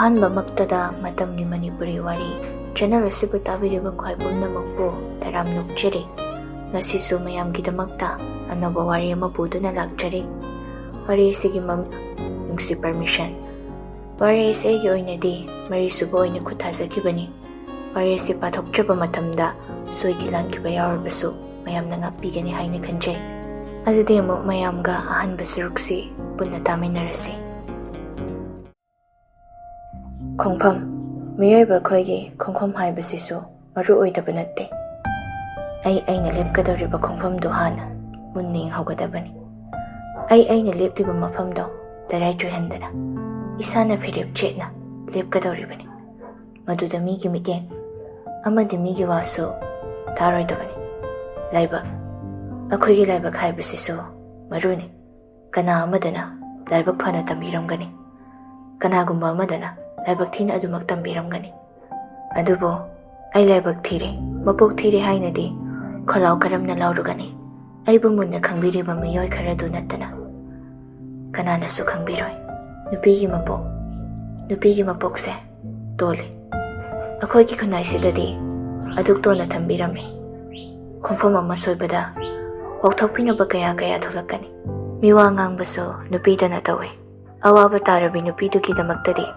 ꯑꯍꯥꯟꯕꯃꯛꯇꯗ ꯃꯇꯝꯒꯤ ꯃꯅꯤꯄꯨꯔꯤ ꯋꯥꯔꯤ ꯆꯦꯅꯦꯜ ꯑꯁꯤꯕꯨ ꯇꯥꯕꯤꯔꯤꯕ ꯈ꯭ꯋꯥꯏ ꯄꯨꯝꯅꯃꯛꯄꯨ ꯇꯔꯥꯝ ꯅꯣꯛꯆꯔꯤ. ꯉꯁꯤꯁꯨ ꯃꯌꯥꯝꯒꯤꯗꯃꯛꯇ ꯑꯅꯧꯕ ꯋꯥꯔꯤ ꯑꯃ ꯄꯨꯗꯨꯅ ꯂꯥꯛꯆꯔꯤ. ꯋꯥꯔꯤ ꯑꯁꯤꯒꯤ ꯃꯃꯤꯡ ꯅꯨꯡꯁꯤ ꯄꯔꯃꯤꯁꯟ. ꯋꯥꯔꯤ ꯑꯁꯤ ꯑꯩꯒꯤ ꯑꯣꯏꯅꯗꯤ ꯃꯔꯤꯁꯨꯕ ꯑꯣꯏꯅ ꯈꯨꯠꯊꯥꯖꯈꯤꯕꯅꯤ. ꯋꯥꯔꯤ ꯑꯁꯤ ꯄꯥꯊꯣꯛꯆꯕ ꯃꯇꯝꯗ ꯁꯣꯏꯈꯤ ꯂꯥꯟꯈꯤꯕ ꯌꯥꯎꯔꯕꯁꯨ ꯃꯌꯥꯝꯅ ꯉꯥꯛꯄꯤꯒꯅꯤ ꯍꯥꯏꯅ ꯈꯟꯖꯩ. ꯑꯗꯨꯗꯤ ꯑꯃꯨꯛ ꯃꯌꯥꯝꯒ ꯑꯍꯥꯟꯕ ꯁꯔꯨꯛꯁꯤ ꯄꯨꯟꯅ ꯇꯥꯃꯤꯟꯅꯔꯁꯤ. ꯈꯣꯡꯐꯝ. ꯃꯤꯑꯣꯏꯕ ꯑꯩꯈꯣꯏꯒꯤ ꯈꯣꯡꯐꯝ ꯍꯥꯏꯕꯁꯤꯁꯨ ꯃꯔꯨ ꯑꯣꯏꯗꯕ ꯅꯠꯇꯦ. ꯑꯩꯅ ꯂꯦꯞꯀꯗꯧꯔꯤꯕ ꯈꯣꯡꯐꯝꯗꯨ ꯍꯥꯟꯅ ꯃꯨꯟꯅ ꯌꯦꯡꯍꯧꯒꯗꯕꯅꯤ. ꯑꯩꯅ ꯂꯦꯞꯂꯤꯕ ꯃꯐꯝꯗꯣ ꯇꯔꯥꯏ ꯆꯣꯏꯍꯟꯗꯅ ꯏꯁꯥꯅ ꯐꯤꯔꯦꯞ ꯆꯦꯠꯅ ꯂꯦꯞꯀꯗꯧꯔꯤꯕꯅꯤ. ꯃꯗꯨꯗ ꯃꯤꯒꯤ ꯃꯤꯠꯌꯦꯡ ꯑꯃꯗꯤ ꯃꯤꯒꯤ ꯋꯥꯁꯨ ꯇꯥꯔꯣꯏꯗꯕꯅꯤ. ꯂꯥꯏꯕꯛ. ꯑꯩꯈꯣꯏꯒꯤ ꯂꯥꯏꯕꯛ ꯍꯥꯏꯕꯁꯤꯁꯨ ꯃꯔꯨꯅꯤ. ꯀꯅꯥ ꯑꯃꯗꯅ ꯂꯥꯏꯕꯛ ꯐꯅ ꯇꯝꯕꯤꯔꯝꯒꯅꯤ, ꯀꯅꯥꯒꯨꯝꯕ ꯑꯃꯗꯅ ꯂꯥꯏꯕꯛ ꯊꯤꯅ ꯑꯗꯨꯃꯛ ꯇꯝꯕꯤꯔꯝꯒꯅꯤ. ꯑꯗꯨꯕꯨ ꯑꯩ ꯂꯥꯏꯕꯛ ꯊꯤꯔꯦ, ꯃꯄꯣꯛ ꯊꯤꯔꯦ ꯍꯥꯏꯅꯗꯤ ꯈꯣꯜꯂꯥꯎ ꯀꯔꯝꯅ ꯂꯥꯎꯔꯨꯒꯅꯤ? ꯑꯩꯕꯨ ꯃꯨꯟꯅ ꯈꯪꯕꯤꯔꯤꯕ ꯃꯤꯑꯣꯏ ꯈꯔꯗꯨ ꯅꯠꯇꯅ ꯀꯅꯥꯅꯁꯨ ꯈꯪꯕꯤꯔꯣꯏ. ꯅꯨꯄꯤꯒꯤ ꯃꯄꯣꯛꯁꯦ ꯇꯣꯜꯂꯤ. ꯑꯩꯈꯣꯏꯒꯤ ꯈꯨꯟꯅꯥꯏꯁꯤꯗꯗꯤ ꯑꯗꯨꯛ ꯇꯣꯟꯅ ꯊꯝꯕꯤꯔꯝꯃꯤ. ꯈꯣꯡꯐꯝ ꯑꯃ ꯁꯣꯏꯕꯗ ꯋꯥꯎꯊꯣꯛꯄꯤꯅꯕ ꯀꯌꯥ ꯊꯣꯛꯂꯛꯀꯅꯤ. ꯃꯤꯋꯥ ꯉꯥꯡꯕꯁꯨ ꯅꯨꯄꯤꯗꯅ ꯇꯧꯏ. ꯑꯋꯥꯕ ꯇꯥꯔꯕꯤ ꯅꯨꯄꯤꯗꯨꯒꯤꯗꯃꯛꯇꯗꯤ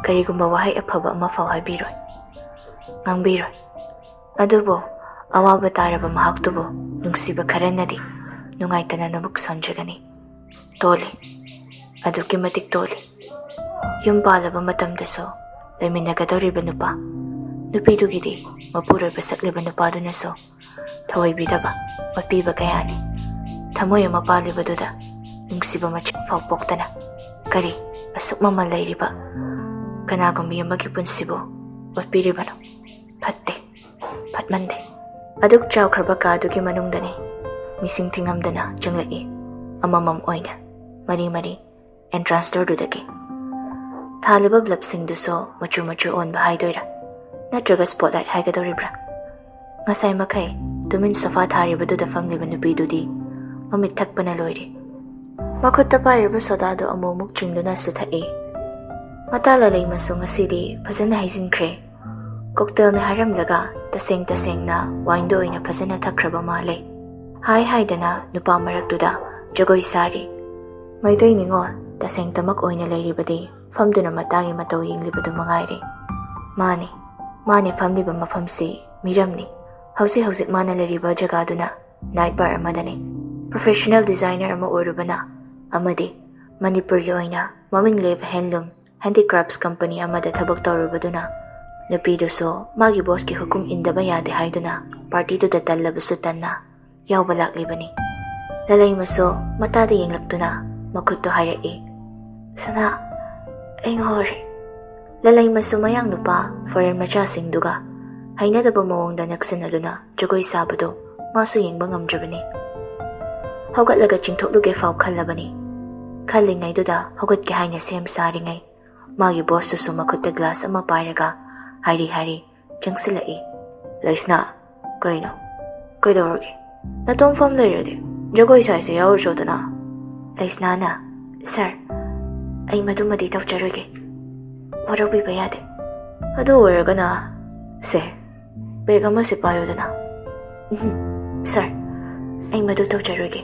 ꯀꯔꯤꯒꯨꯝꯕ ꯋꯥꯍꯩ ꯑꯐꯕ ꯑꯃꯐꯥꯎ ꯍꯥꯏꯕꯤꯔꯣꯏ, ꯉꯥꯡꯕꯤꯔꯣꯏ. ꯑꯗꯨꯕꯨ ꯑꯋꯥꯕ ꯇꯥꯔꯕ ꯃꯍꯥꯛꯇꯨꯕꯨ ꯅꯨꯡꯁꯤꯕ ꯈꯔꯅꯗꯤ ꯅꯨꯡꯉꯥꯏꯇꯅ ꯅꯕꯨꯛ ꯁꯣꯟꯖꯒꯅꯤ. ꯇꯣꯜꯂꯤ, ꯑꯗꯨꯛꯀꯤ ꯃꯇꯤꯛ ꯇꯣꯜꯂꯤ. ꯌꯨꯝ ꯄꯥꯜꯂꯕ ꯃꯇꯝꯗꯁꯨ ꯂꯩꯃꯤꯟꯅꯒꯗꯧꯔꯤꯕ ꯅꯨꯄꯤꯗꯨꯒꯤꯗꯤ ꯃꯄꯨꯔꯣꯏꯕ ꯁꯛꯂꯤꯕ ꯅꯨꯄꯥꯗꯨꯅꯁꯨ ꯊꯑꯣꯏꯕꯤꯗꯕ, ꯑꯣꯠꯄꯤꯕ ꯀꯌꯥꯅꯤ. ꯊꯃꯣꯏ ꯑꯃ ꯄꯥꯜꯂꯤꯕꯗꯨꯗ ꯅꯨꯡꯁꯤꯕ ꯃꯆꯦꯠ ꯐꯥꯎ ꯄꯣꯛꯇꯅ ꯀꯔꯤ ꯑꯁꯨꯛ ꯃꯃꯜ ꯂꯩꯔꯤꯕ ꯀꯅꯥꯒꯨꯝꯕꯤ ꯑꯃꯒꯤ ꯄꯨꯟꯁꯤꯕꯨ ꯑꯣꯠꯄꯤꯔꯤꯕꯅꯣ? ꯐꯠꯇꯦ, ꯐꯠꯃꯟꯗꯦ. ꯑꯗꯨꯛ ꯆꯥꯎꯈ꯭ꯔꯕ ꯀꯥꯗꯨꯒꯤ ꯃꯅꯨꯡꯗꯅꯤ ꯃꯤꯁꯤꯡ ꯊꯤꯉꯝꯗꯅ ꯆꯪꯂꯛꯏ, ꯑꯃꯃꯝ ꯑꯣꯏꯅ, ꯃꯔꯤ ꯑꯦꯟꯇ꯭ꯔꯥꯟꯁ ꯗꯣꯔꯗꯨꯗꯒꯤ. ꯊꯥꯜꯂꯤꯕ ꯕ꯭ꯂꯕꯁꯤꯡꯗꯨꯁꯨ ꯃꯆꯨ ꯑꯣꯟꯕ ꯍꯥꯏꯗꯣꯏꯔꯥ, ꯅꯠꯇ꯭ꯔꯒ ꯁ꯭ꯄꯣꯠꯂꯥꯏꯠ ꯍꯥꯏꯒꯗꯧꯔꯤꯕ꯭ꯔꯥ? ꯉꯁꯥꯏ ꯃꯈꯩ ꯇꯨꯃꯤꯟ ꯁꯣꯐꯥ ꯊꯥꯔꯤꯕꯗꯨꯗ ꯐꯝꯂꯤꯕ ꯅꯨꯄꯤꯗꯨꯗꯤ ꯃꯃꯤꯠ ꯊꯛꯄꯅ ꯂꯣꯏꯔꯦ. ꯃꯈꯨꯠꯇ ꯄꯥꯏꯔꯤꯕ ꯁꯣꯗꯥꯗꯨ ꯑꯃꯨꯛ ꯆꯤꯡꯗꯨꯅꯁꯨ ꯊꯛꯏ. ꯃꯇꯥ ꯂꯂꯩꯃꯁꯨ ꯉꯁꯤꯗꯤ ꯐꯖꯅ ꯍꯩꯖꯤꯟꯈ꯭ꯔꯦ. ꯀꯣꯛꯇꯦꯜꯅ ꯍꯥꯏꯔꯝꯂꯒ ꯇꯁꯦꯡꯅ ꯋꯥꯏꯟꯗꯣ ꯑꯣꯏꯅ ꯐꯖꯅ ꯊꯛꯈ꯭ꯔꯕ ꯃꯥꯜꯂꯦ. ꯍꯥꯏꯗꯅ ꯅꯨꯄꯥ ꯃꯔꯛꯇꯨꯗ ꯖꯒꯣꯏ ꯁꯥꯔꯤ. ꯃꯩꯇꯩ ꯅꯤꯉꯣꯜ ꯇꯁꯦꯡꯇꯃꯛ ꯑꯣꯏꯅ ꯂꯩꯔꯤꯕꯗꯤ ꯐꯝꯗꯨꯅ ꯃꯇꯥꯒꯤ ꯃꯇꯧ ꯌꯦꯡꯂꯤꯕꯗꯨ ꯃꯉꯥꯏꯔꯦ. ꯃꯥꯅꯦ ꯐꯝꯂꯤꯕ ꯃꯐꯝꯁꯤ ꯃꯤꯔꯝꯅꯤ. ꯍꯧꯖꯤꯛ ꯃꯥꯅ ꯂꯩꯔꯤꯕ ꯖꯒꯥꯗꯨꯅ ꯅꯥꯏꯠ ꯕꯥꯔ ꯑꯃꯗꯅꯤ. ꯄ꯭ꯔꯣꯐꯦꯁꯅꯦꯜ ꯗꯤꯖꯥꯏꯅꯔ ꯑꯃ ꯑꯣꯏꯔꯨꯕꯅ ꯑꯃꯗꯤ ꯃꯅꯤꯄꯨꯔꯒꯤ ꯑꯣꯏꯅ ꯃꯃꯤꯡ ꯂꯩꯕ ꯍꯦꯟꯂꯨꯝ ꯍꯦꯟꯗꯤꯀ꯭ꯔꯥꯐꯠꯁ ꯀꯝꯄꯅꯤ ꯑꯃꯗ ꯊꯕꯛ ꯇꯧꯔꯨꯕꯗꯨꯅ ꯅꯨꯄꯤꯗꯨꯁꯨ ꯃꯥꯒꯤ ꯕꯣꯁꯀꯤ ꯍꯨꯀꯨꯝ ꯏꯟꯗꯕ ꯌꯥꯗꯦ ꯍꯥꯏꯗꯨꯅ ꯄꯥꯔꯇꯤꯗꯨꯗ ꯇꯜꯂꯕꯁꯨ ꯇꯟꯅ ꯌꯥꯎꯕ ꯂꯥꯛꯂꯤꯕꯅꯤ. ꯂꯂꯩꯃꯁꯨ ꯃꯇꯥꯗ ꯌꯦꯡꯂꯛꯇꯨꯅ ꯃꯈꯨꯠꯇꯨ ꯍꯥꯏꯔꯛꯏ. ꯁꯅꯥ, ꯑꯩ ꯉꯥꯎꯔꯦ. ꯂꯂꯩꯃꯁꯨ ꯃꯌꯥꯡ ꯅꯨꯄꯥ ꯐꯣꯔꯦꯟ ꯃꯆꯥꯁꯤꯡꯗꯨꯒ ꯍꯩꯅꯗꯕ ꯃꯑꯣꯡꯗ ꯅꯛꯁꯤꯟꯅꯗꯨꯅ ꯖꯒꯣꯏ ꯁꯥꯕꯗꯨ ꯃꯥꯁꯨ ꯌꯦꯡꯕ ꯉꯝꯗ꯭ꯔꯕꯅꯤ. ꯍꯧꯒꯠꯂꯒ ꯆꯤꯡꯊꯣꯛꯂꯨꯒꯦ ꯐꯥꯎ ꯈꯜꯂꯕꯅꯤ. ꯈꯜꯂꯤꯉꯩꯗꯨꯗ ꯍꯧꯒꯠꯀꯦ ꯍꯥꯏꯅ ꯁꯦꯝ ꯁꯥꯔꯤꯉꯩ ꯃꯥꯒꯤ ꯕꯣꯁꯇꯨꯁꯨ ꯃꯈꯨꯠꯇ ꯒ꯭ꯂꯥꯁ ꯑꯃ ꯄꯥꯏꯔꯒ ꯍꯥꯏꯔꯤ ꯆꯪꯁꯤꯜꯂꯛꯏ. ꯂꯩꯁꯅꯥ, ꯀꯩꯅꯣ? ꯀꯩꯗꯧꯔꯒꯦ? ꯅꯇꯣꯝ ꯐꯝ ꯂꯩꯔꯗꯤ ꯖꯒꯣꯏ ꯁꯥꯏꯁꯦ ꯌꯥꯎꯔꯨꯆꯣꯗꯅ. ꯂꯩꯁꯅꯥꯅ, ꯁꯥꯔ, ꯑꯩ ꯃꯗꯨꯃꯗꯤ ꯇꯧꯖꯔꯣꯏꯒꯦ. ꯋꯥꯔꯧꯕꯤꯕ ꯌꯥꯗꯦ. ꯑꯗꯨ ꯑꯣꯏꯔꯒꯅ ꯁꯦ, ꯕꯦꯒ ꯑꯃꯁꯤ ꯄꯥꯏꯌꯨꯗꯅ. ꯁꯥꯔ, ꯑꯩ ꯃꯗꯨ ꯇꯧꯖꯔꯣꯏꯒꯦ.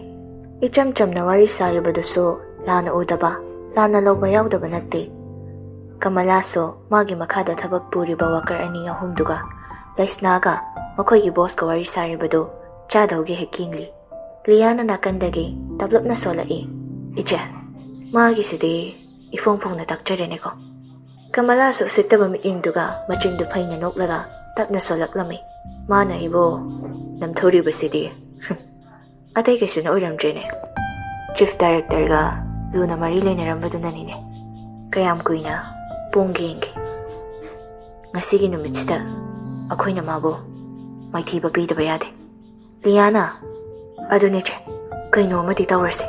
ꯏꯆꯝ ꯆꯝꯅ ꯋꯥꯔꯤ ꯁꯥꯔꯤꯕꯗꯨꯁꯨ ꯂꯥꯟꯅ ꯎꯗꯕ, ꯂꯥꯟꯅ ꯂꯧꯕ ꯌꯥꯎꯗꯕ ꯅꯠꯇꯦ. ꯀꯃꯂꯥꯁꯨ ꯃꯥꯒꯤ ꯃꯈꯥꯗ ꯊꯕꯛ ꯄꯨꯔꯤꯕ ꯋꯥꯀꯔ 2-3ꯗꯨꯒ ꯂꯩꯁꯅꯥꯒ ꯃꯈꯣꯏꯒꯤ ꯕꯣꯁꯀ ꯋꯥꯔꯤ ꯁꯥꯔꯤꯕꯗꯨ ꯆꯥꯗꯧꯒꯤ ꯍꯦꯛ ꯌꯦꯡꯂꯤ. ꯂꯤꯌꯥꯅ ꯅꯥꯀꯟꯗꯒꯤ ꯇꯞꯂꯞꯅ ꯁꯣꯜꯂꯛꯏ. ꯏꯆꯦ, ꯃꯥꯒꯤꯁꯤꯗꯤ ꯏꯐꯣꯡ ꯐꯣꯡꯅ ꯇꯥꯛꯆꯔꯦꯅꯦꯀꯣ. ꯀꯃꯂꯥꯁꯨ ꯎꯁꯤꯠꯇꯕ ꯃꯤꯠꯌꯦꯡꯗꯨꯒ ꯃꯆꯤꯟꯗꯨ ꯐꯩꯅ ꯅꯣꯛꯂꯒ ꯇꯞꯅ ꯁꯣꯜꯂꯛꯂꯝꯃꯤ. ꯃꯥꯅ ꯑꯩꯕꯨ ꯅꯝꯊꯨꯔꯤꯕꯁꯤꯗꯤ ꯑꯇꯩ ꯀꯩꯁꯨꯅ ꯑꯣꯏꯔꯝꯗ꯭ꯔꯦꯅꯦ. ꯆꯤꯐ ꯗꯥꯏꯔꯦꯛꯇꯔꯒ ꯂꯨꯅ ꯃꯔꯤ ꯂꯩꯅꯔꯝꯕꯗꯨꯅꯅꯤꯅꯦ. ꯀꯌꯥꯝ ꯀꯨꯏꯅ ꯄꯣꯡꯒꯦ ꯌꯦꯡꯒꯦ. ꯉꯁꯤꯒꯤ ꯅꯨꯃꯤꯠꯁꯤꯗ ꯑꯩꯈꯣꯏꯅ ꯃꯥꯕꯨ ꯃꯥꯏꯊꯤꯕ ꯄꯤꯗꯕ ꯌꯥꯗꯦ. ꯂꯤꯌꯥꯅ, ꯑꯗꯨꯅꯦ ꯆꯦ, ꯀꯩꯅꯣ ꯑꯃꯗꯤ ꯇꯧꯔꯁꯤ.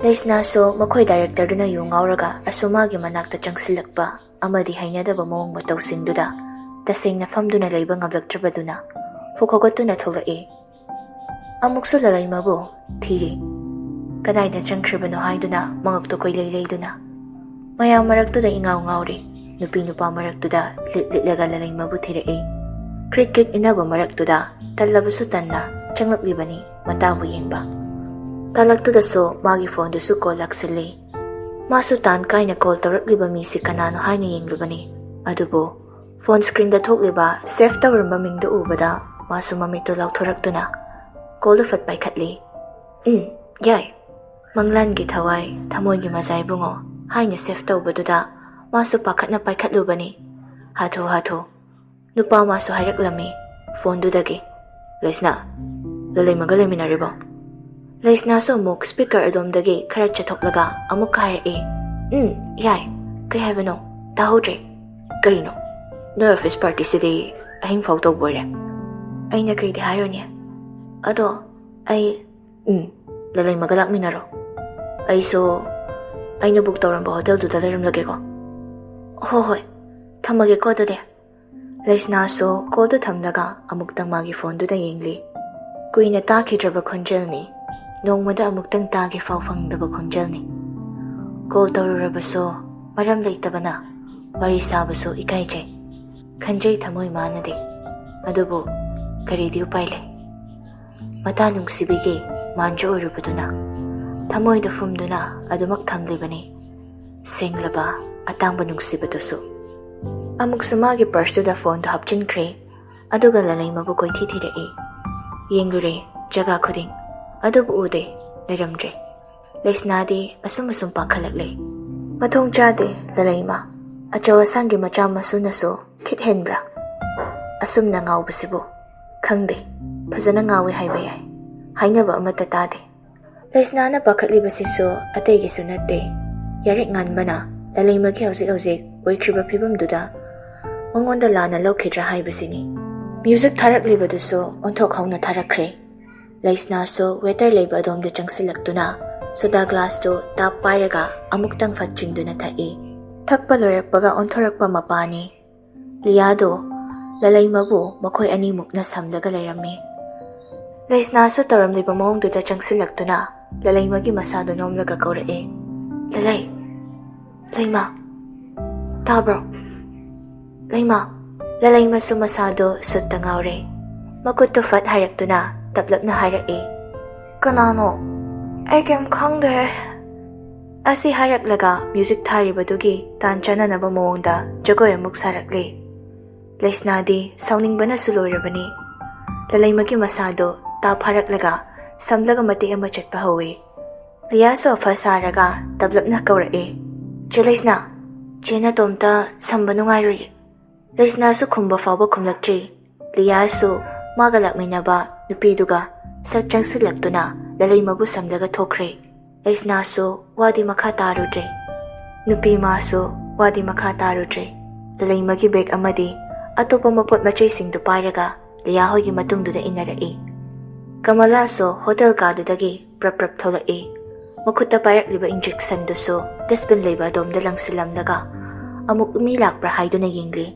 ꯂꯩꯁꯅꯥꯁꯨ ꯃꯈꯣꯏ ꯗꯥꯏꯔꯦꯛꯇꯔꯗꯨꯅ ꯌꯨ ꯉꯥꯎꯔꯒ ꯑꯁꯨꯃꯥꯒꯤ ꯃꯅꯥꯛꯇ ꯆꯪꯁꯤꯜꯂꯛꯄ ꯑꯃꯗꯤ ꯍꯩꯅꯗꯕ ꯃꯑꯣꯡ ꯃꯇꯧꯁꯤꯡꯗꯨꯗ ꯇꯁꯦꯡꯅ ꯐꯝꯗꯨꯅ ꯂꯩꯕ ꯉꯝꯂꯛꯇ꯭ꯔꯕꯗꯨꯅ ꯐꯨꯛ ꯍꯧꯒꯠꯇꯨꯅ ꯊꯣꯛꯂꯛꯏ. ꯑꯃꯨꯛꯁꯨ ꯂꯂꯩꯃꯕꯨ ꯊꯤꯔꯤ. ꯀꯗꯥꯏꯗ ꯆꯪꯈ꯭ꯔꯤꯕꯅꯣ ꯍꯥꯏꯗꯨꯅ ꯃꯉꯛꯇꯨ ꯀꯣꯏꯂꯩ ꯂꯩꯗꯨꯅ ꯃꯌꯥꯝ ꯃꯔꯛꯇꯨꯗ ꯏꯉꯥꯎ ꯉꯥꯎꯔꯤ. nupi nupa maraktuda lit-litlaga lalaymabu thiraki. Krik-krik inaba maraktuda tallabasu tanna changaklibani matabu yengba. Talaktudaso magi phone dusu call laksili. Masu tan kaina call tawrakliba misi kanano haina yenglubani. Adubo phone screen da thokliba save tawramba mingda ubada masu mamito lauthoraktuna call da fat paikhatli. Yai manglan gi thawai thamoi gi mazai bungo haina save tawbaduda masu pakhatna paikhatlubani. Hatho nupa masu hairaklami phone dudagi. Laisna lalaymaga layminaribo. Laisna so muk speaker adomdagi khara chathoklaga amuk hairaki. Yai kai haibano tahodre kaino no office party sidi ahing photo boire aina kai di haironi ado ai lalaymaga lakminaro ai so aina book tawramba hotel du dalaram lage ko hoi thamage ko dade. Laisna so ko du thamdaga amuktang magi phone du da yengli kuina takidraba khonjelni nongmada amuktang tagi faw fangdaba khonjelni call tawrurabaso maram leitabana wari sabaso ikaijay khanjay thamoi manade adubo karidi upaile mata nungsibige manjo orubaduna thamoi da fumduna adumak thamlibani senglaba atangba nungsibadusu amuk samagi purse da phone da hapchinkhre aduga lalaymabu koithi thirai yenglure jaga khuding adubu ude leramdre. Laisnadi asum pakhalakle mathong chade lalayma achawasangi macha masunaso khit henbra asum na ngawbasibu khangde phajana ngawi haiba yai hainaba amata tade. Laisnana pakhatlibasiso ategi sunate yarik nganbana lalaymagi hauzik oikriba phibamduda mangonda lana lokhidra haibasini. Music tharaklibaduso onthok hauna tharakre. Laisna so waiter labor dom de changsilaktuna soda glass to tap pairaga amuktang fatchingduna thai thakpa loirakpaga onthorakpa mapani liado lalaymabu makhoi ani mukna samlaga layrammi. Laisna so taramliba mawngduda changsilaktuna lalaymagi masado nomlaga kaurae. Layma tabro layma lalayma so masado sutta ngawre makutto fat haraktuna taplapna harai. Kanano ai kem khangde asi haraklaga music tharibadugi tanchana naba mawngda jagoi amuk sarakle. Laisnadi sauningbana suloirabani lalaymagi masado tap haraklaga samlaga mati ama chatpa hawi. Liya so fa saraga taplapna kaurae. Laisna chena tomta sambanu ngairoi. Laisna su khumba fawba khumlakchi liya su magalakminaba nupiduga sak changsilaktuna lalaymabu samlaga thokre. Laisna so wadi makha tarudre nupi ma so wadi makha tarudre lalaymagi bag amadi atopa mapot machay singdu pairaga liya hoigi matungduda inarai. Kamala so hotel kadudagi prap tholai makhuta pairakliba injection du so dustbin leba domda lang silamdaga amuk umilak pra haiduna yengli.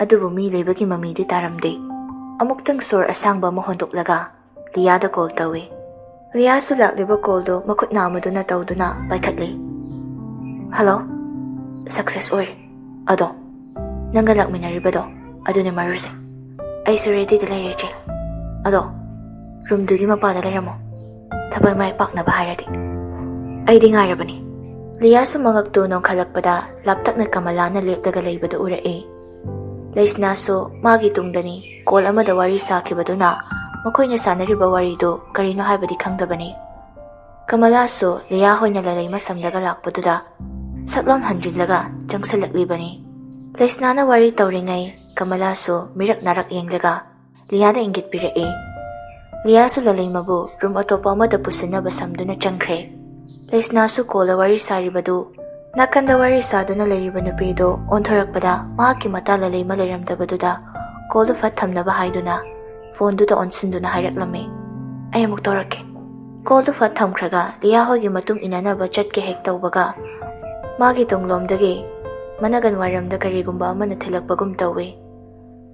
Adubu mi lebagi mamidi taramde amuktang sor asangba mo hondoklaga liyada call tawe. Liya sulak liba call do makut namaduna tawduna paikhatli. Hello? Success or ado nanggalak minaribado aduna maruse ay ready da layreche ado room dugi mapada layramo tabay may pak na baharati ay di ngarabani. Liya sumangagto nung kalakpada laptak na kamala na leplaga laybado urae. Laisna so magitungdani call amada wari sakibaduna makoy na sanariba wari do karino haibadi khangdabani. Kamala so liya hoy na lalayma samlaga lakpaduda saklon hanjinlaga jangsalaklibani. Laisna na wari tawringay kamala so mirak narak yenglaga liya na inggit pirae. Liya so lalaymabu room atopa amada pusin na basamduna changkre. Laisna so kola wari saribadu nakanda wari saduna layriba nupido onthorakpada mahaki mata lalayma layramdabaduda koldo fat thamnaba haiduna phone duda onsinduna hairaklammi. Ay amuk tawrake. Koldo fat thamkhraga liya hoigi matung inanaba chatke hek tawbaga magi tunglomdagi managan waramda karigumba amana thilakpagum tawi.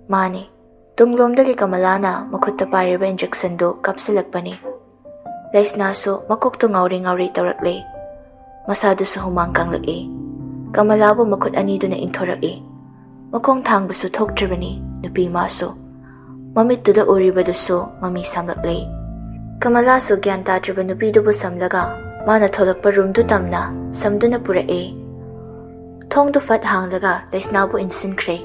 Mani tunglomdagi kamalana makhutta pariba injection do kapsilakpani. Laisna so makokto ngawri tawrakle masado sa humang kanglaki. Kamalabu makut aniduna inthoraki. Makong thangbasu thoktribani nupi masu. Mamittuda uribadusu mami samlaklay. Kamalasu gyan tatriba nupidubu samlaga mana tholakpa roomdu tamna samduna purae. Thongdu fat hanglaga Laisnabu insinkre.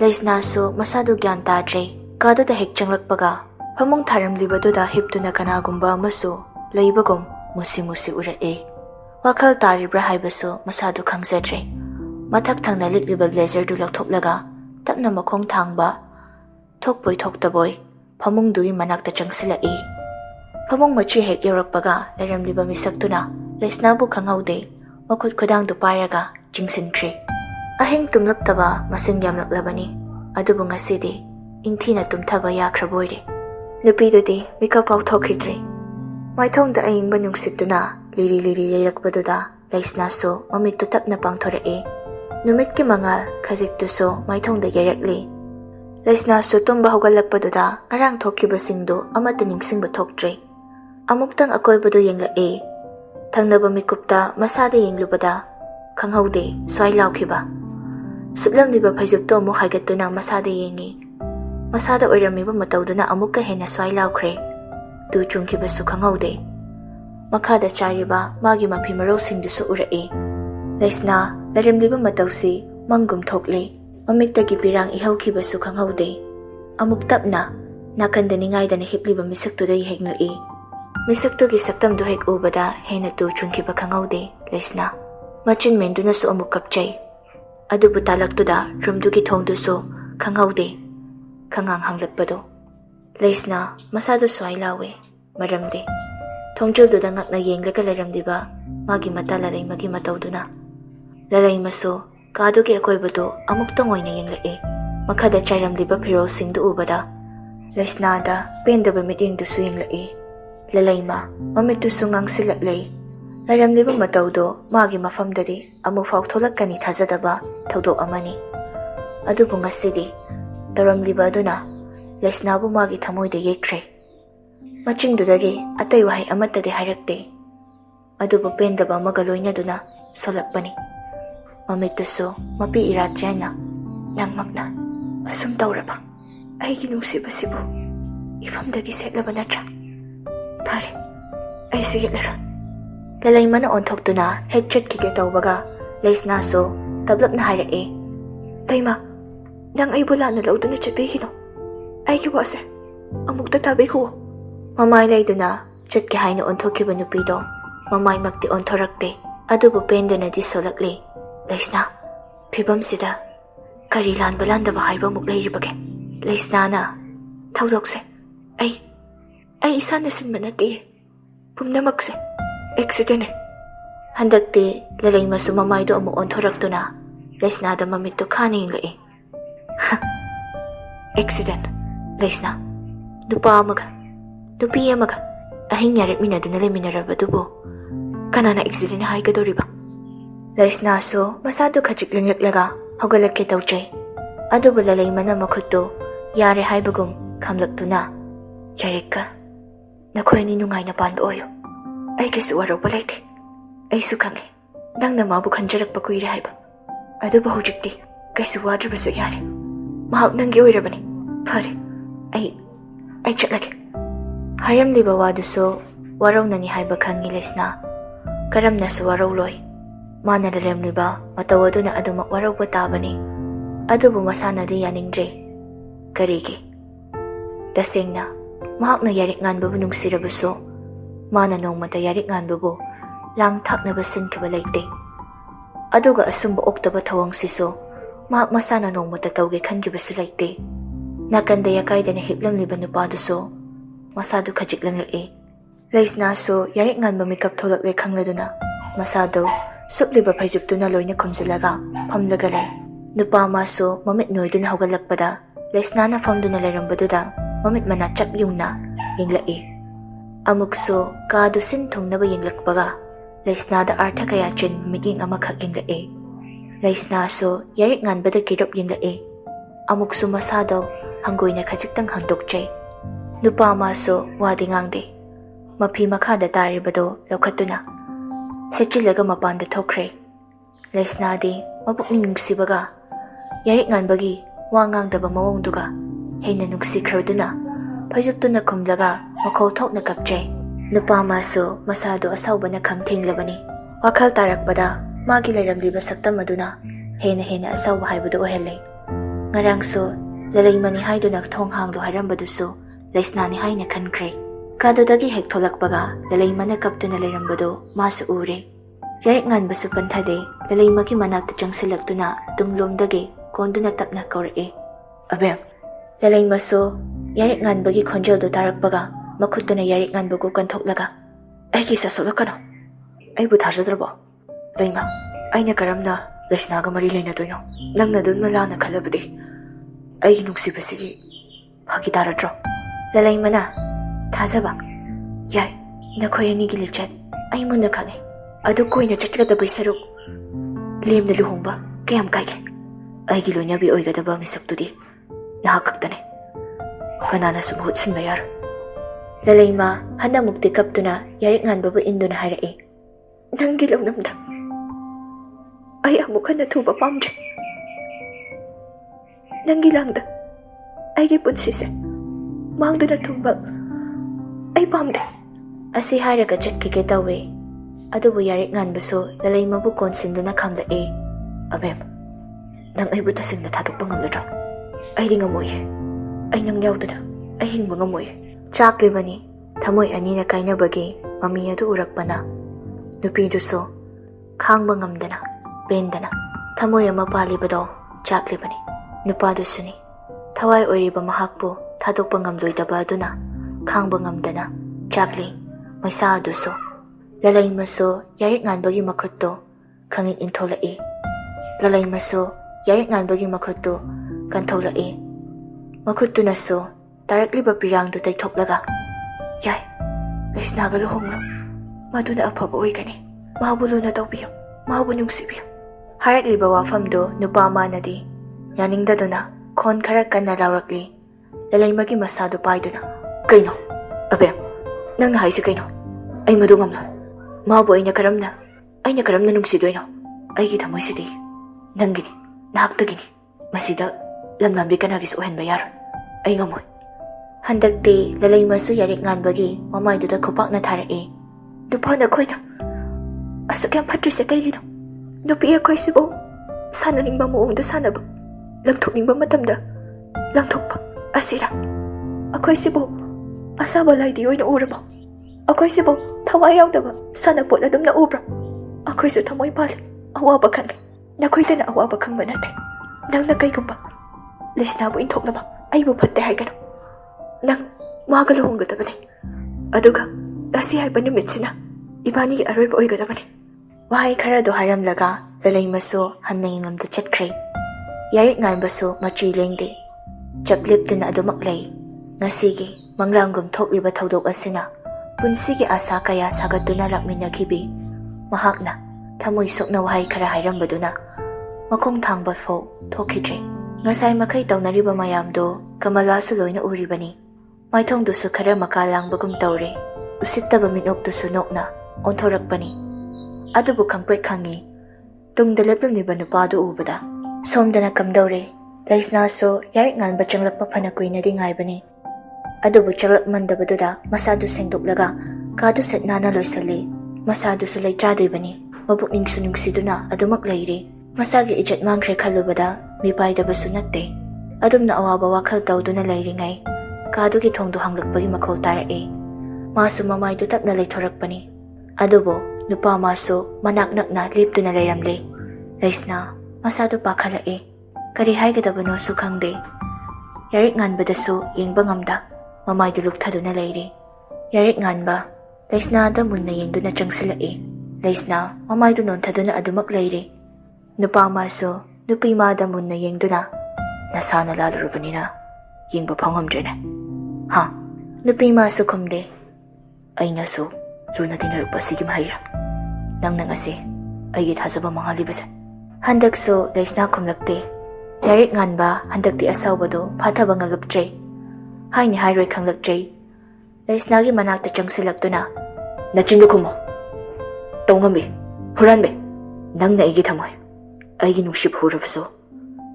Laisnasu masadu gyan tadre kaduda hek changlakpaga pamong tharamlibaduda hiptuna kanagumba amasu laibagum musi urae. Wakal taribra haibasu masadu khangzadre. Mathak thangna likliba blazer du lakthoplaga tapna makong thangba thokpoi thoktaboy pamongdui manakta changsilai. Pamong machi hek yorakpaga laramliba misaktuna Laisnabu khangaude makut khudangdu pairaga jingsinkre. Ahing tumlaktaba masing yamlaklabani adubu ngasidi ingthina tumthaba yakhraboire. Nupidudi mikap pauthokridre. Maithongda ayingba nungsituna liri leirakbaduda Laisnasu mamittu tapna pangthorae. Numitki mangal khajiktusu maithongda yarakli. Laisnasu tumba hogalakpaduda ngarang thokibasingdu amata ningsingba thoktre. Amuktang akoybadu yenglae. Thangnaba mikupta masada yenglubada khanghaude swai laukhiba. Suplamliba phajukto amuk haigattuna masada yengi. Masada oiramiba matawduna amukka hena swai laukre. Tu chungkibasu khanghaude. Makhada chariba magi mapi marosingdusu urae. Laisna larimliba matawsi mangum thokle. Mamiktagi pirang ihawkibasu khanghaude. Amuk tapna nakanda ningaydana hipliba misaktuda yihenglae. Misaktugi saktamdu hek ubada hena tu chungkiba khanghaude Laisna. Machin mendunasu amuk kapchay. Adubu talaktuda rumdugi thongdusu khanghaude. Khangang hanglakbado. Laisna masadu swai lawe maramde. Thongjulduda ngakna yenglaga laramdiba magi mata lalay magi matawduna. Lalay maso kadugi akoybado amuktang oina yenglae. Makhada chairamdiba pirosingdu ubada. Laisnada pendaba mitingdusu yenglae. Lalay ma mamittusu ngangsilaklay. Laramdiba matawdo magi mafamdadi amuk faugtholakani thazadaba thawdok amani. Adubu ngasidi taramliba aduna Laisnabu magi thamoyda yekre. Machingdudagi atay wahay amatade harakte. Adubu pendaba amaga loinaduna solakpani. Mamittusu mapi iratyana nangmakna asum tawraba. Aigi nungsibasibu ifamdagi setlaba natra. Pare, aysu yetlaron. Lalaymana onthokduna hekchat kike tawbaga Laisnasu tablapna harae. Layma, nang ay bula na lauduna chatbihino. Ay kiwase, amukta tabi ko. Mamay layduna chatke haino onthokiba nupido. Mamay magti onthorakte. Adubu penda na di solakli. Laisna, pibam sida. Karilan balanda ba haiba muklayiribage. Laisna na, tawdokse. Ay isa na sinmanati. Pumnamakse. Accident. Handagti lalay masu mamaydo amu onthorakto na. Laisnada mamito kaning lai. Accident. Laisna. Dupa amaga. Dupi amaga. Ahing yarik minaduna minarabadubo. Kanana accident na haikadoriba. Laisna so masado kajiklinglaglaga hogalake tawchay. Adubo lalay mana makutto yare haibagum kamlakto na. Yarik ka. Nakoy ni nungay na pando oyo. Ay kasu waraw balayte. Ay sukange. Nang namabu kanjarak pa kuy rahayba. Ado ba hujikti. Kasu wadra baso yare. Mahak nang giwira bani. Pare. Ay chatlake. Haram liba wado so waraw na ni hayba kangi Laisna. Karam na so waraw loy. Mana laram liba matawado na ado makwaraw batabani. Ado bumasana di yaning jay. Karigi. Dasing na. Mahak na yarik ngan babu nung sirabaso. Mana nung mata yarik ngan babu. Lang tak na basin kabalayte. Aduga asumba oktaba tawang siso. Mahak masana nung mata tawge kan gibasalayte. Nakanda yakay da na hiplam liban nupado so. Masado kajik lang lai. Laisna so yarik ngan mamikap tolak lay kang laduna. Masado supliba payjupto na loy na kumsalaga. Pamlagalay. Nupama so mamit noy dun hogalakpada. Laisna na fam dun na larambaduda. Mamit manachap yung na yung lai. Amukso kado sintong na ba yung lakbaga. Laisna da arta kaya chin mamiging amakak yung lai. Laisna so yarik ngan bada kirap yung lai. Amukso masado hanggoy na kajiktang handok chay. Nupama so wadi ngangde. Mapi makada tari bado laukatu na. Sa chilaga mapanda tokre. Laisnadi mapukning nungsibaga yarik nganbagi wa ngangdaba mawongduga hena nungsikhruduna phajuptuna khumlaga makhol thokna kapjai. Nupa masu masado asawbana khamthenglabani. Wakhal tarakpada magi lairamliba saktam aduna hena asawba haibadu ohelle. Ngarangso lalaimani haiduna thong hangdo harambadusu Laisnani haina khankre. Kadodagi hek tholakpaga lalaimana kaptuna lairambadu masu ure. Yarik nganbasu panthade lalaimagi manakta changsilaktuna tunglomdagi konduna tapna kaurake. Abem lalaimasu yarik nganbagi khonjeldo tarakpaga makhutuna yarik nganbagu kanthoklaga aigi sasolakano aibu thajadrabo laima aina karamna Laisnaga mari leinadoino nangna dunma lana khalabadi aigi nuksibasigi phagi taradro. Lalaimana thajaba yai nakhoi ani gi lichat ai munna khange adu koina chatgadaba saruk lemna luhongba kayam kaige aigi loinabi oigadaba misaktudi nahakaktane kanana subhut sinba yar. Lalaima hana mukti kaptuna yarik nganbabu induna harai. Nanggi lawnamda ay amuk hana thuba pamdre. Nanggi langda aigi punsise mangduna thumba ay pamde. Asi hairaga chatkike tawe adubu yarik nganbasu lalaimabu konsinduna khamlae. Abem nang aibu tasingna thatokpa ngamdra aidi ngamoye ay nang yauduna ay hingba ngamoye. Chaklibani thamoy anina kainabagi mami adu urakpana nupiduso khangba ngamdana bendana thamoy ama palibado chaklibani nupadusuni thawai oiriba mahakpu thadokpa ngamloidaba aduna khangba ngamdana chakli maisa aduso. Lalaimaso yarik nganbagi makhutto khangin intholai. Lalaimaso yarik nganbagi makhutto kantholai. Makhuttunaso tarakliba pirangdu taithoklaga yai Laisnaga luhonglo maduna afaba oigani mahabu luna tawbiyo mahabu nungsibiyo. Harakliba wafamdo nupa manadi yaningdaduna khon khara kanna laurakli. Lalaimagi masadu paiduna kaino abem nangna haisi kaino ay madu ngamlo mahabu aina karamna nungsidoino aigi thamoisidi nangini nahaktagini masida lamlambi kanagis ohenba yar ay ngamoy. Handagdi lalaimasu yarik nganbagi mamayduda khupakna tharai. Dupana khoina asakyam phatrise kaigino nupi akhoisibo sananingba moongda sanaba langthokningba matamda langthokpa asira akhoisibo asaba laidi oina urabo akhoisibo thawai yaudaba sanapot adumna ubra akhoisu thamoy pali awaba khange nakhoidana awaba khangba nate nangna kaigumba Laisnabu inthoknaba aibu phatte haigano nang magalu honggadabani aduga lasi haiba numitsina ibani aroiba oigadabani. Wahai khara do haramlaga lalaimasu hanna yinglamda chatkre. Yarik nganbasu machi lengde chakliptuna adumak lay. Ngasigi manglangum thokliba thodok asina punsigi asa kaya sagatuna lakminakhibi mahakna thamoy sokna wahai khara hairambaduna makhong thangba fo thokhidre. Ngasai makai taunariba mayamdo kamalasu loina uribani. Maithongdusu khara makalangbagum taure usittaba minokdusu nokna onthorakpani. Adubu khangpret khangi tungda leplamniba nupadu ubada somdana kamdaure. Laisnaso yarik nganba changlakpa phana kuinadi ngaibani. Adubu changlakmandabaduda masadu sengdoklaga kadu setnana loisali masadusu leitradoibani. Mabukningsu nungsiduna adumak leiri masagi ijat mangkhre khalubada mipaidabasu natte. Adumna awaba wakhal tawduna leiringai kadugi thongdu hanglakpagi makhol tarai. Masu mamaydu tapna leithorakpani. Adubo nupa masu manak nakna liptuna leiramle. Laisna masadu pakhalai. Kari haigadabano su khangde. Yarik nganbadasu yengba ngamda mamaydu lukthaduna leiri. Yarik nganba Laisna da munna yengduna changsilai. Laisna mamaydu nonthaduna adumak leiri. Nupa masu nupi ma da munna yengduna nasana lalurubanina yengba phangamdrene. Ha nupi masu khumde ainasu luna tinarpa sigi mahira nangna ngasi aigi thajaba mangalibase. Handaksu Laisna khumlakte. Yarik nganba handakti asawbado phathaba ngaluptre haini hairoi khanglaktre. Laisnagi manakta changsilaktuna nachindu khumo tonggambi huranbe Nangna aigi thamoy, aigi nungshib hurabaso.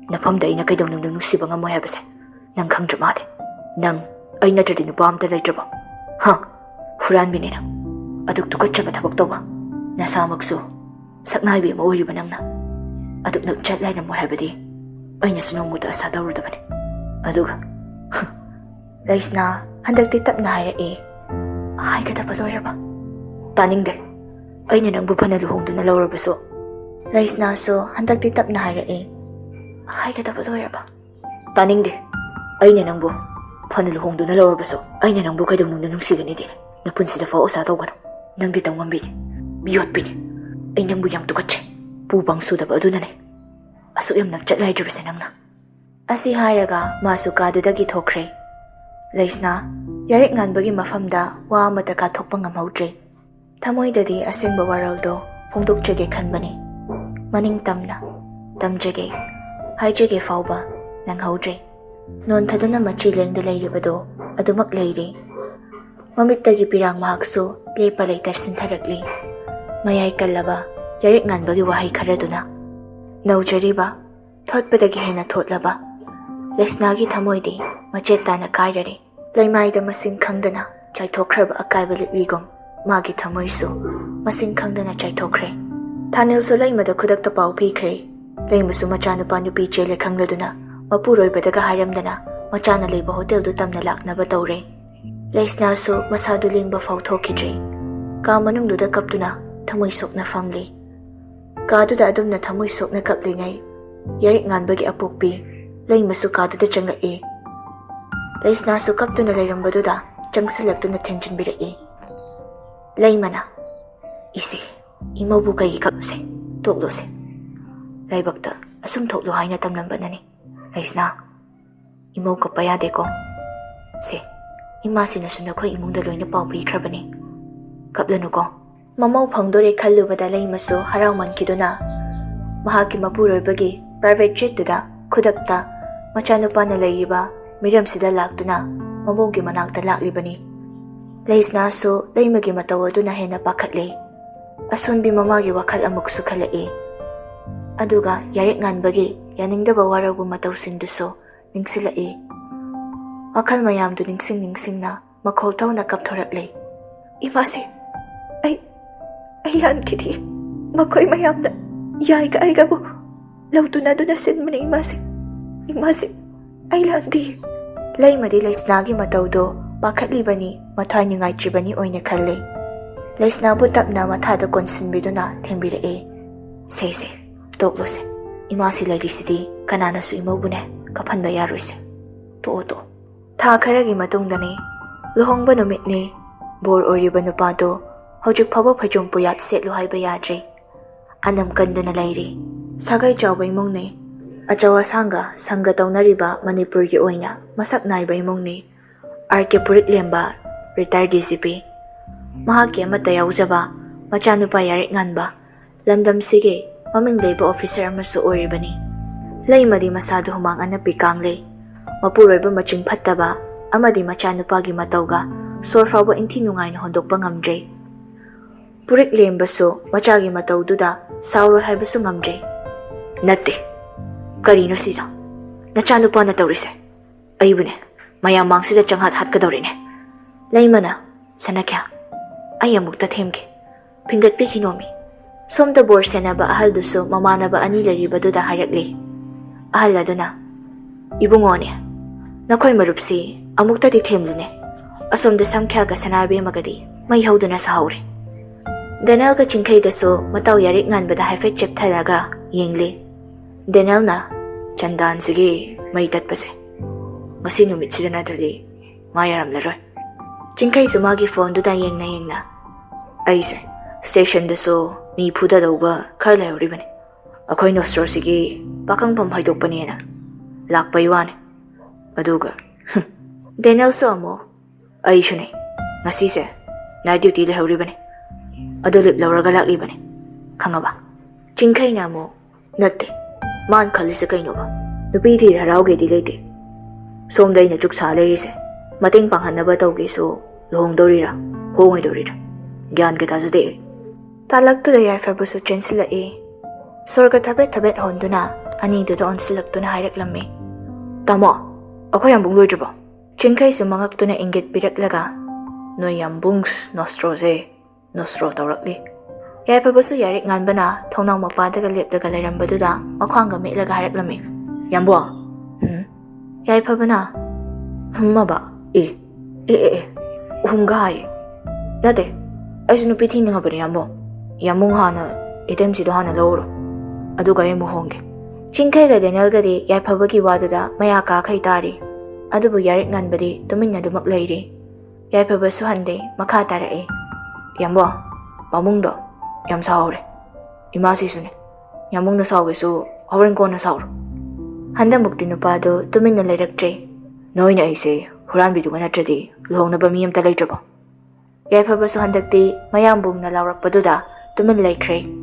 Nafamda aina kaidong nang nungsiba ngamoy habase. Nang khangdra made. Nang ay natradi nupa amta laytraba. Ha, huran binina. Aduk tukatchaba tabak tawba. Nasa magso, saknaibi mo uriba nangna. Aduk nagchatlay na mo habadi. Ay nasunong mo da sa dawrudabani. Aduga, Lais na handag titap na hara ay katapa loyraba. Taning de, ay na nang bupanaluhong doon na lawrabaso. Lais na so handag titap na hara ay katapa loyraba. Taning de, ay na nang bu panaluhong doon na lawrabaso. Ay na nang bu kaidong nung nanungsigan ni din. Napunsi na fao sa tawgan. Nang ditang mambini, biyot bini. Ay nang buyang tukatse. Pubang sudaba doon na Asuk yam nagchatlay drabasa nang na. Asi haraga masukadudagi thokre. Laisna, yarik nganbagi mafamda wa mataka thokpa ngamhaudre. Thamoidadi asengba waraldo phongdokjage khanbani. Maning tamna, tamjage, haijage fauba nanghaudre. Non thaduna machi lengda lairibado adumak lairi. Mamittagi pirang mahakso lepa leitar sintharakli. Mayai kallaba yarik nganbagi wahay kharaduna. Naujariba, thotpadagi hena thotlaba. Lesnagi thamoidi machetana kairari. Laimaida masing khangdana chaithokhraba akaiba litligom. Magi thamoisu masing khangdana chaithokre. Thanilsu laimada khudakta pau pikre. Laimasu machanupa nupi chele khangladuna. Mapuroibadaga hairamdana machana leiba hotel du tamna laknaba tawre. Lesnasu masadu lingba fauthokidre. Ka manungduda kaptuna thamoisokna famli. Kaduda adumna thamoisokna kaplingai. Yarik nganbagi apokpi. Lay masu kaduda changai. Lays na sukap to na layrambaduda, changsilak to na tension birai. Lay mana. Isi, imaw bukay ikapse, toklo se. Lay bakta, asum toklo hay na tamlamba na ni. Lays na, imaw kapayade ko. Se, imasi na sunod ko imong daloy na paupi krabani. Kaplano ko, mamaw pangdore kalubada lay masu haraman kido na. Mahaki mapuroy bagi, private jet to da, kudakta, machanupa na layriba, miram sila laktuna, mamogi manakta laklibani. Lays na so, lay magi matawado na hena pakatlay. Ason bi mamagi wakal amok sukalai. Aduga, yarik ngan bagi, yaning da bawaraw bumataw sinduso, ning silai. Akal mayam do ningsing na, makotaw na kaptoraklay. Imasi, ay lan kiti, makoy mayam na, yay ka ay gabo. Lauto na doon na sin mo na imasi. Imasi, ay landi. Lay madilays nagi matawdo, bakatliba ni, matay niyo ngay chiba ni oy na kalay. Lays na butap na matada konsinbido na, tengbira Say, toklo se. Imasi lay risidi, kanana su imaw bune, kapan bayaro se. To. Ta karagi matong dani, luhong ba numit ni, bor ori ba nupado, hawjuk paba pajong puyat set luhay bayadre. Anam kando na layri. Sagay jawbay mong ni, ajawa sangga taw na riba Manipuri oina, masak na ibay mong ni, arke purit lemba, retired DCP. Mahaki matayaw zaba, machano pa yarik ngan ba, lamdam sige, maming labor officer masu ori ba ni. Lay madi masado humangan na pikang lay, mapuroy ba maching patta ba, amadi machano pa gimataw ga, sorfa ba intinungay na hondok pa ngamdre. Purik lemba so, machagi mataw duda, sauro hay ba so ngamdre. Nati, karino sisa. Nachano pa na tawrise. Ayun mayamang sila chang hat ka daw rin Laymana, sana kya. Ayamog tathemke. Pingat pi kinomi. Somda borse na ba ahal duso mamana ba anila riba duda harakli. Ahal na na. Ibungone. Nakoy marupsi, amog tatithemlo ne. Asomda samkya ka sanabi magadi, may hawdo na sa hawre. Danal ka chingkay daso, mataw yarik ngan ba da haifet chep talaga, yengli. Denel na, chandaan sige, may tatpase. Ngasi numit sila na dali, mayaram na ron. Chingkay sumagi phone do da yeng na. Ay se, station da so, may puda daw ba, karla yawri ba ni? Ako'y nostro sige, bakang pamhaydok pa niya na. Lakpa iwan eh. Aduga. Denel so mo, ay siya ni. Ngasi se, na duty la yawri ba ni? Adulip lawra galakli ba ni? Kanga ba? Chingkay na mo, nati. Man kalisa kayo ba? Nupiti raraw gay dilete. Somday na chuk sa layrise. Mating panghan na ba tawag so, luhong daw rira, hungay daw rira. Gyan kita sa day. Talag to day ay fabuso chen sila Sorga tabet honduna ꯑꯅꯤꯗꯨꯗ ꯑꯣꯟꯁꯤꯜꯂꯛꯇꯨꯅ ꯍꯥꯏꯔꯛꯂꯝꯃꯤ. ꯇꯥꯃꯣ, ꯑꯩꯈꯣꯏ ꯌꯥꯝꯕꯨꯡ ꯂꯣꯏꯗ꯭ꯔꯤꯕꯣ? ꯆꯤꯡꯈꯩꯁꯨ ꯃꯉꯛꯇꯨꯅ ꯏꯪꯒꯤꯠ ꯄꯤꯔꯛꯂꯒ ꯅꯣꯏ ꯌꯥꯝꯕꯨꯡꯁ ꯅꯣꯁꯇ꯭ꯔꯣꯁꯦ ꯅꯣꯁꯇ꯭ꯔꯣ ꯇꯧꯔꯛꯂꯤ. ꯌꯥꯏꯐꯕꯁꯨ ꯌꯥꯔꯤꯛ ꯉꯥꯟꯕꯅ ꯊꯣꯡꯅꯥꯎ ꯃꯄꯥꯗꯒ ꯂꯦꯞꯂꯒ ꯂꯩꯔꯝꯕꯗꯨꯗ ꯃꯈ꯭ꯋꯥꯡꯒ ꯃꯦꯠꯂꯒ ꯍꯥꯏꯔꯛꯂꯝꯃꯤ. ꯌꯥꯝꯕꯨꯡ, ꯌꯥꯏꯐꯕꯅ ꯍꯨꯝꯃꯕ. ꯎꯍꯨꯝꯒ ꯍꯥꯏꯌꯦ. ꯅꯠꯇꯦ, ꯑꯩꯁꯨ ꯅꯨꯄꯤ ꯊꯤꯅꯤꯡꯉꯕꯅꯦ ꯌꯥꯝꯕꯨꯡ. ꯌꯥꯝꯕꯨꯡ ꯍꯥꯟꯅ ꯏꯇꯦꯝꯁꯤꯗꯣ ꯍꯥꯟꯅ ꯂꯧꯔꯣ, ꯑꯗꯨꯒ ꯑꯩ ꯑꯃꯨꯛ ꯍꯣꯡꯒꯦ. ꯆꯤꯡꯈꯩꯒ ꯗꯦꯅꯦꯜꯒꯗꯤ ꯌꯥꯏꯐꯕꯒꯤ ꯋꯥꯗꯨꯗ ꯃꯌꯥ ꯀꯥꯈꯩ ꯇꯥꯔꯤ. ꯑꯗꯨꯕꯨ ꯌꯥꯔꯤꯛ ꯉꯥꯟꯕꯗꯤ ꯇꯨꯃꯤꯟꯅ ꯑꯗꯨꯃꯛ ꯂꯩꯔꯤ. ꯌꯥꯏꯐꯕꯁꯨ ꯍꯟꯗꯦ, ꯃꯈꯥ ꯇꯥꯔꯛꯏ. ꯌꯥꯝꯕꯨꯡ, ꯄꯥꯃꯨꯡꯗꯣ ꯌꯥꯝ ꯁꯥꯎꯔꯦ. ꯏꯃꯥꯁꯤꯁꯨꯅꯦ. ꯌꯥꯝꯕꯨꯡꯅ ꯁꯥꯎꯒꯦꯁꯨ ꯍꯣꯔꯦꯟ ꯀꯣꯟꯅ ꯁꯥꯎꯔꯣ. ꯍꯟꯗꯛꯃꯨꯛꯇꯤ ꯅꯨꯄꯥꯗꯨ ꯇꯨꯃꯤꯟꯅ ꯂꯩꯔꯛꯇ꯭ꯔꯦ. ꯅꯣꯏꯅ ꯑꯩꯁꯦ ꯍꯨꯔꯥꯟꯕꯤꯗꯨꯒ ꯅꯠꯇ꯭ꯔꯗꯤ ꯂꯨꯍꯣꯡꯅꯕ ꯃꯤ ꯑꯃꯇ ꯂꯩꯇ꯭ꯔꯕꯣ? ꯌꯥꯏꯐꯕꯁꯨ ꯍꯟꯗꯛꯇꯤ ꯃꯌꯥꯝꯕꯨꯡꯅ ꯂꯥꯎꯔꯛꯄꯗꯨꯗ ꯇꯨꯃꯤꯟ ꯂꯩꯈ꯭ꯔꯦ.